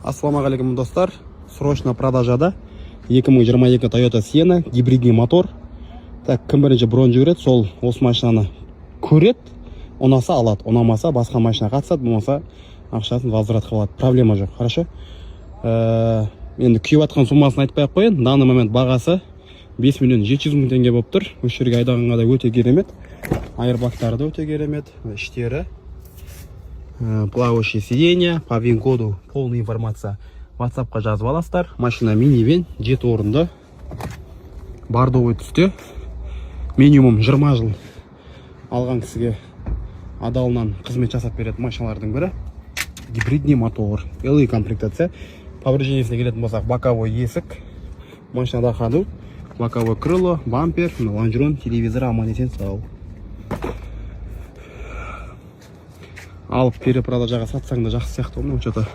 Ассалаумағалейкум достар, срочно продажада 2022 Toyota Sienna, гибридный мотор. Так, кім бірінші бұрын жүгіреді, сол осы машинаны көреді, ұнаса алады, ұнамаса басқа машина қатысады, болмаса ақшасын возврат қылады, проблема жоқ, хорошо. Енді күйіп атқан суммасын айтпай ақ қояйын, данный момент бағасы 5 миллион 700 мың теңге болып тұр. Осы жерге айдағанға да өте керемет, айырбактары да өте керемет, іштері. Плавающие сиденья, по ВИН-коду полная информация WhatsApp-қа жазып аласыздар. Машина минивэн, 7 орынды, бордовый түсте, минимум 20 жыл алған кісіге адалынан қызмет жасап беретін машиналардың бірі. Гибридный мотор, LE комплектация. Повреждениесіне келетін болсақ, боковой есік, машинада ходу, боковой крыло, бампер, лонжерон, телевизор, аман-есен сау. Алып перепродажаға сатсаң да жақсы сияқты, что-то